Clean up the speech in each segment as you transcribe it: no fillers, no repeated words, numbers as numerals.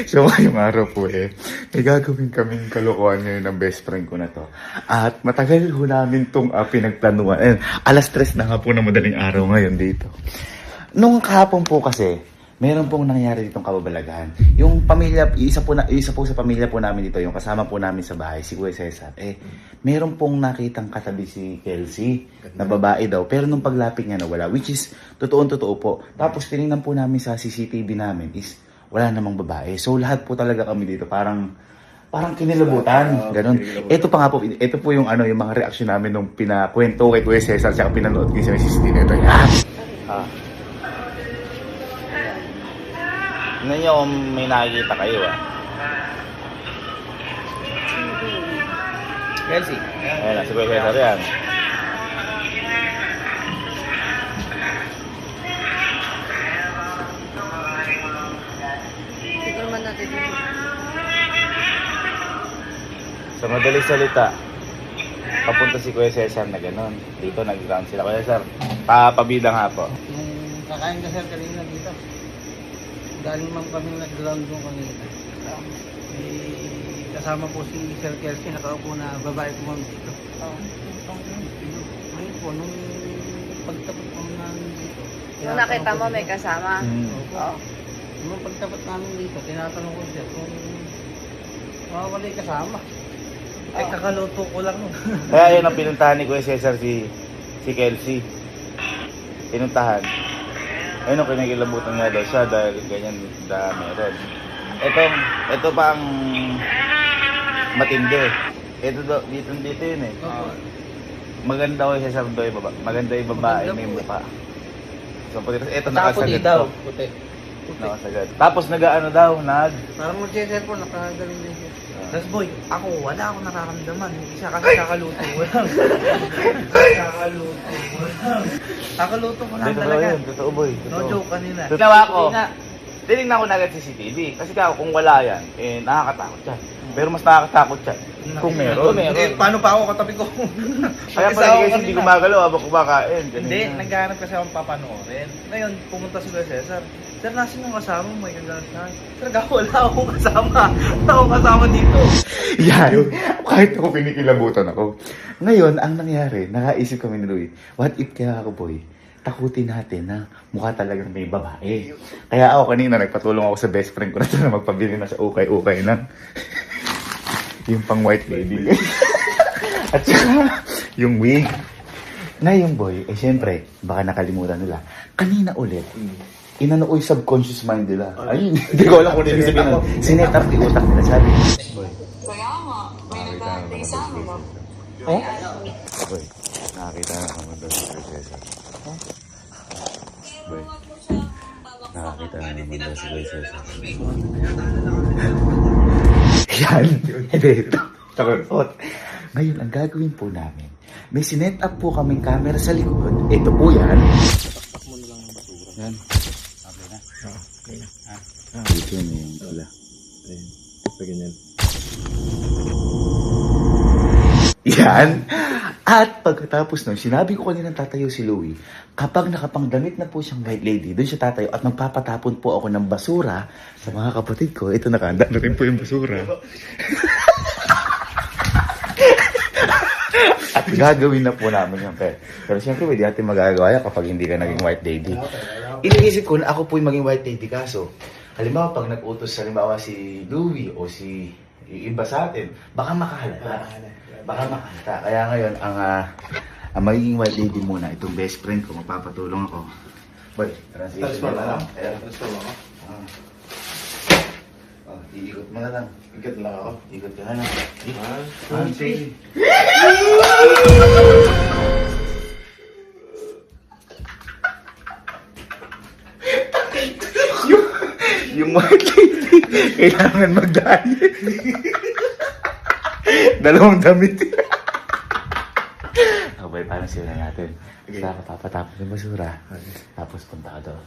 So ngayong araw po may gagawin kaming kalokohan ngayon ng best friend ko na to. At matagal ho namin itong pinagplanuhan. Ayun, alas 3 na nga po na madaling araw ngayon dito. Nung kahapon po kasi, meron pong nangyari ditong kababalaghan. Yung pamilya, isa po sa pamilya po namin dito, yung kasama po namin sa bahay, si Kuya Cesar, meron pong nakitang katabi si Kelsey, na babae daw. Pero nung paglapit niya nawala, which is, totoo po. Tapos tinignan po namin sa CCTV namin is, wala namang babae. So lahat po talaga kami dito, parang kinilabutan, ganun. Ito pa nga po, ito po yung yung mga reaksyon namin nung pinakwento kay Kuya Cesar, tsaka pinanood ko sa CCTV. Ito yan. Tignan nyo kung may nakikita kayo Kelsey. Ayan na, si Kuya Cesar yan. Siguro man natin dito. Sa madaling salita, papunta si Kuya Cesar na gano'n. Dito nag-ground sila. Kuya Cesar, pabida nga po. Yung kakain ka sir kanina dito. Galing man kami nag-ground doon kanina. Kasama po si Sir Kelsey, nakaupo na babae po kami dito. Ngayon po, nung pagtapos po namin dito. Nung nakita mo may kasama? Oo. Nung pagtapos namin dito, tinatanong ko siya kung wala yung kasama. Kakaluto ko lang nun. Kaya yun ang pinuntahan ni Kuya Cesar si Kelsey. Pinuntahan. Ayun, kinikilabutan nga daw siya dahil ganyan na meron. Ito pa ang matindi. Dito yun Maganda ko yung Cesar daw yung babae. Maganda yung babae, may mukha. So, ito nakasagad daw. to. Puti. Nakasagad. Tapos Parang mo siya po, nakagaling din siya. Tapos boy, wala akong nararamdaman. Isa kasi kakaluto ko lang. Kakaluto ko lang Dito talaga. yun, totoo boy. No joke kanina. Ginawa ko, tinignan ko na agad CCTV. Kasi kung wala yan, nakakatakot yan. Pero mas nakakatakot yan kung meron. Paano pa ako katabi ko? Kaya pala kasi hindi gumagalaw habang kumakain. Hindi, naghahanap kasi akong papanoorin. Ngayon, pumunta si Kuya Cesar. Sir, nasin yung kasama mo? May kagalas na. Sir, wala akong kasama. Wala akong kasama dito. Yan. Kahit ako pinikilabutan ako. Ngayon, ang nangyari, nakaisip kami ni Louie, what if kaya ako boy, takutin natin na mukha talagang may babae. Kaya ako kanina, nagpatulong ako sa best friend ko na magpabili na sa ukay-ukay ng yung pang white lady. At saka, yung wig. Ngayon boy, syempre, baka nakalimutan nila. Kanina ulit, inano ko yung subconscious mind nila. Ay, hindi ko alam kung ano yung sabihin. Sinet up yung utak nila, sabi. Boy. Kaya nga, may nag-aantay sa amin. Boy, nakakita na naman daw si Kuya Cesar. Boy, nakakita na naman daw si Kuya Cesar. Yan. Hindi. Takot. Ngayon, ang gagawin po namin, may sinet up po kaming camera sa likod. Ito po yan. Yan. Okay na. Okay na. Dito na yung pula. Ayan. Sa ganyan. Yan. At pagkatapos nun, sinabi ko kanina tatayo si Louie, kapag nakapangdamit na po siyang white lady, doon siya tatayo at magpapatapon po ako ng basura sa mga kapatid ko. Ito, nakahanda na rin po yung basura. At gagawin na po namin yung pero siyempre, hindi natin magagawa yan kapag hindi ka naging white lady. Iniisip ko na ako po yung maging white lady, kaso halimbawa pag nag-utos halimbawa si Louie o si iba sa atin, baka makahalata. Kaya ngayon, ang magiging white lady muna, itong best friend ko, magpapatulong ako. Boy, transition na lang. Iikot mo na lang. Ikot lang ako. Ikot ka na lang. Sige. Yung white lady, kailangan mag-diet. 2 damit. Okay, parang sila natin. Basta papatapos yung basura. Tapos punta ka doon.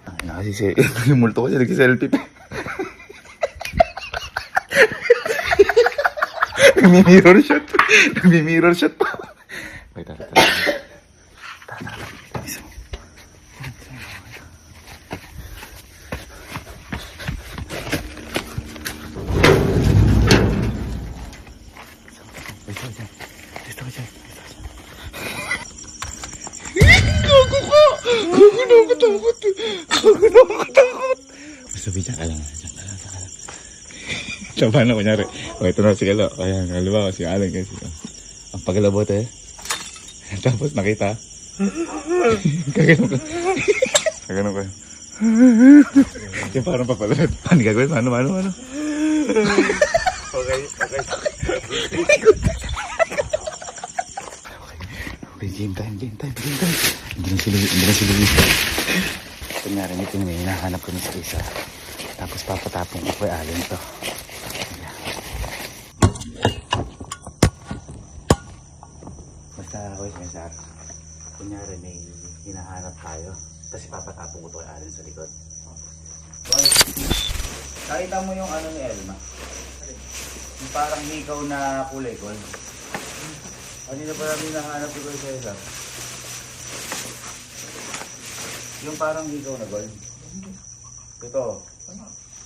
Ang ina kasi yung multo ko siya, nag-selfie pa. Nagmi-mirror shot pa. Wait, tara. Takot. Takot. Sabi, tsaka lang. So, paano kunyari? O, ito na si Kalo. Ayan, halimbawa si Alan kasi. Ang paglabot eh. Tapos nakita. Kaganon ka. Kaganon ka. Yung parang papalad. Paano gagawin? Paano? Okay. Okay, game time. Hindi na si Luis. Kunyari, may hinahanap kami sa isa. Tapos papatapong ko kay Alan to. Basta ako Cesar. Kunyari, may hinahanap tayo. Tapos papatapong ko to kay Alan sa likod. Okay. Nakita mo yung ano ni Elma? Yung parang hikaw na kulay gold. Kanina pa namin nahanap ko kay Cesar. Yung parang hikaw na gold. Ito.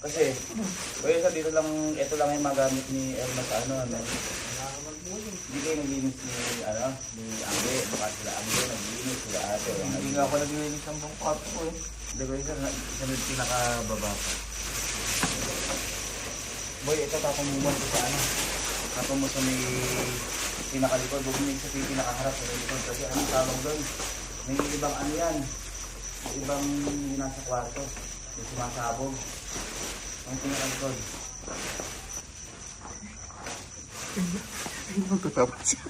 Kasi, kaya sa dito lang, ito lang yung magamit ni Elma sa ano. Hindi kayo naglinis ni Angge. Baka sila Angge, naglinis sila ate. Hindi nga ako naglinis ng buong kwarto ko eh. Hindi ko isa, isa pinakababa pa. Boy, ito tapang mo ko sa ano. Tapang mo sa may pinakalikod. Huwag mo sa pinakaharap sa likod. Kasi anong tawag doon? May ibang ano yan. Ibang nasa kwarto. Yung sumasabog. Ang pinakalikod. Ay, magkatapat siya.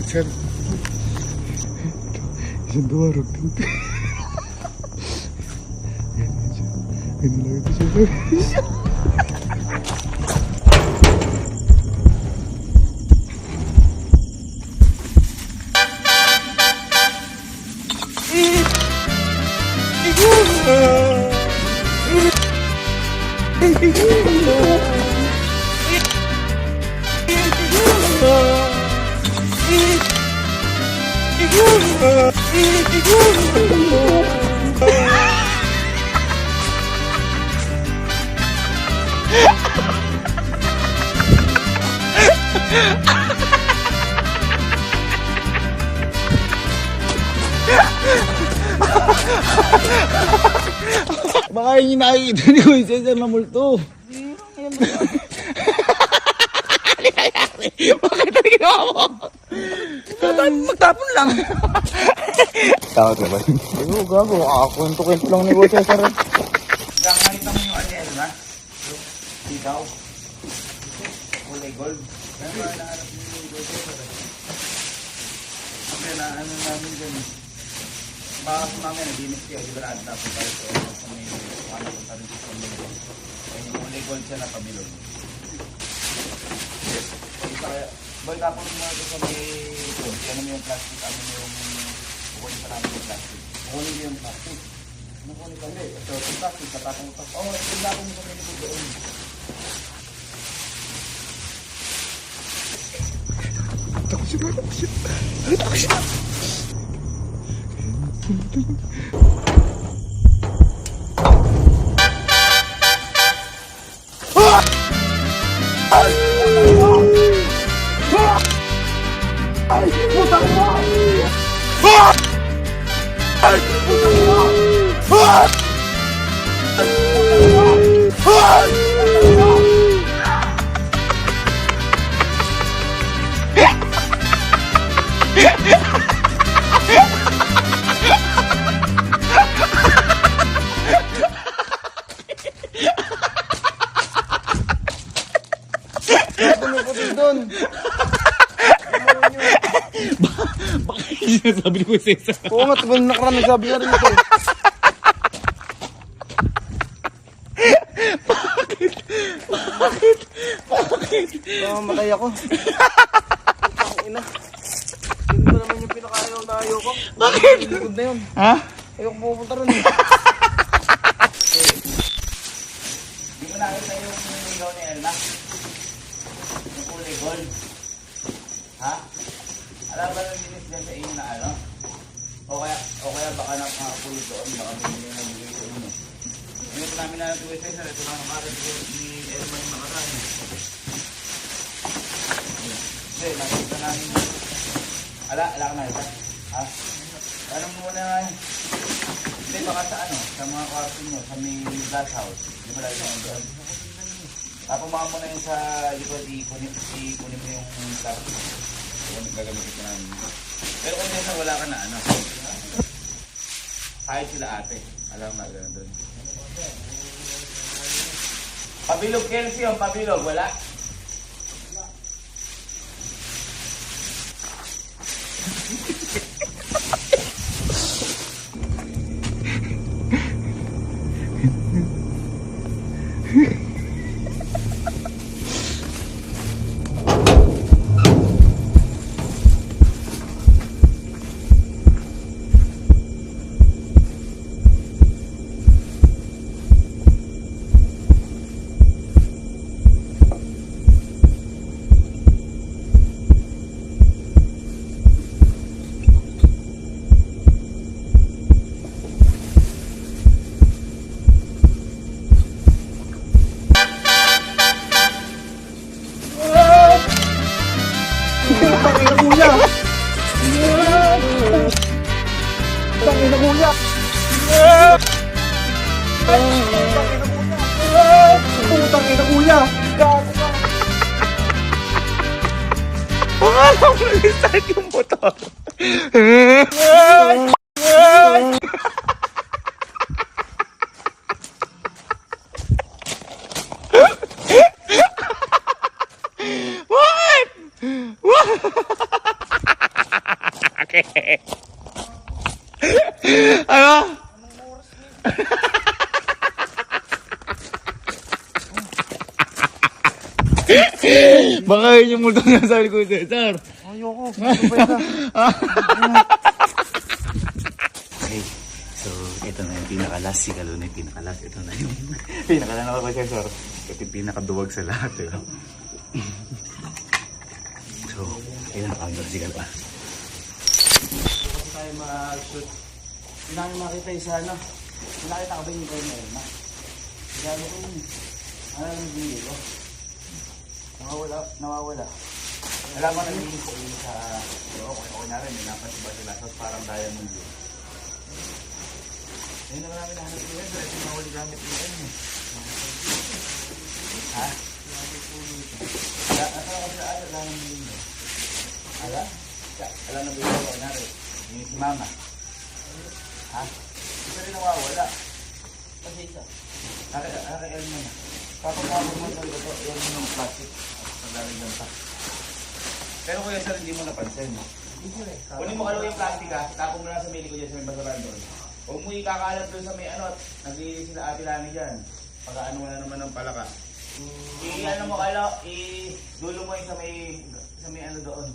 Sir. Isang duwarog dito. Yan siya. Ganun lang ito siya. Baka yung nakikita ni Kuya Cesar na multo. Bakit ang ginawa mo? Magtapon lang. Takot ka ba? Oo, gago. Kwento lang ni Kuya Cesar. Nakakita mo yung ano na? Yung sitaw. Kulay gold. Ano ba nahanap ni Kuya Cesar? Kasi naano namin dyan. Baka kung namin naginis kayo, di ba na tapos tayo sa may ano kung saan sa may yung kulay gold siya na pabilog. Boy, tapos mo ito sa may ito. Ano mo yung plastic? Ano mo yung kukunin pa namin yung plastic? Kukunin mo yung plastic. Ano kukunin pa? Hindi. Ito yung plastic. Tatapang mo pa. Oo, yung lapong mo sa may likod doon. Takot siya. Baka yung sinasabi ni Kuya Cesar. Oo nga, tagal nakaraan nagsabi na rin ito. Bakit? Mamatay ako. Ang ina. Yun ba naman yung pinakayaw na ayoko? Bakit? Likod na yun. Ha? Ayoko pupunta rin eh. Di mo nakita yung ligaw ni Elma? Yung kulay gold? Ha? Alam ba nang linis dyan sa inyo na ano? O kaya baka nakapulot doon, baka may hindi na bigay sa inyo. Ngayon namin na ito sa isa, ito lang nakaraan ni Elma yung nakaraan. Hindi, nakita namin. Ala ka na ito. Ha? Ano muna, hindi baka sa ano, sa mga kwarto nyo, sa may glass house. Di ba lagi naman doon? Tapumama mo na yun sa likod, ikunin mo yung plastic. Gagamitin ko namin. Pero kung minsan wala ka na ano. Kahit sila ate. Alam na gano'n doon. Pabilog, Kelsey yung pabilog. Wala? Alam mo, start yung motor. What? What? Okay. Ano? Baka yun yung multo niya sa likod, Cesar. Ayoko. Okay, so ito na yung pinakalas, si Kaluna yung pinakalas. Ito na yung pinakalas na ako, Cesar. Ito yung pinakaduwag sa lahat. Eh. So, ayun ang counter si Kaluna. Kasi tayo mag-shoot. Hindi namin makita yung sa ano. Nakita ka ba yung kayo na yun? Gano ko yun. Ano yung binili ko? Nawawala. Alam mo, naging ko yun sa... Okay na rin. Ninapas ba sila? So, parang diamond yun. Ayun naman namin nahanap ko yun. Ito yung mawali gamit yun. Ha? Asa ako sa ala? Alam mo yun. Ala? Alam na ba yun? Kunwari, yun si mama. Ha? Isa rin nawawala. Kasi isa. Naka-el mo na. Kapag mo sa ito, yan mo ng plastic. Paglalagyan pa. Pero kuya sir, hindi mo napansin. Kunin mo kalaw yung plastic ha. Tapon mo na sa mili ko dyan sa may basaran doon. Huwag mo ikakalat doon sa may ano. Nag-iili sila ate Lani dyan. Pagkaano mo na naman ng palaka. I-ano mo kalaw. I-dulo mo yung sa may ano doon.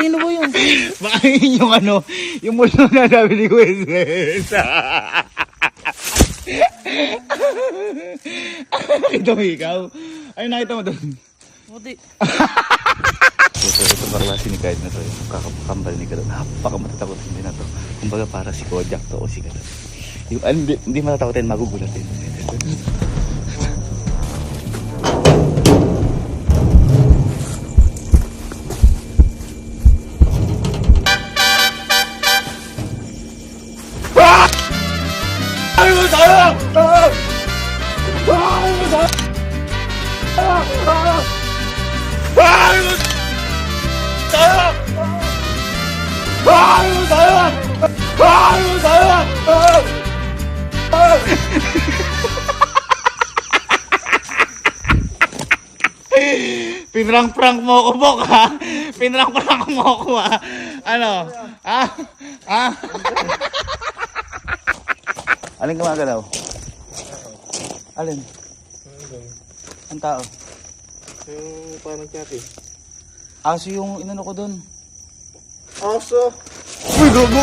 Sino ba yun? Baka yun yung ano, yung multo na sabi ni Wes. Nakita mo ikaw? Ay, nakita mo doon. Puti. Ito parang si Kahit na to, yung kakapakambal ni Kalon. Napakamatatakot hindi na to. Kumbaga para si Kojak to o si Kalon. Yung, hindi matatakotin, magugulatin. Pinrang-prank mo ko, Bok, ha? Pinrang-prank mo ko, ha? Ano? Ha? Ha? Alin gumagalaw? Alin? Ang tao? Yung parang kati. Aso yung inano ko dun. Aso! Uy, gogo!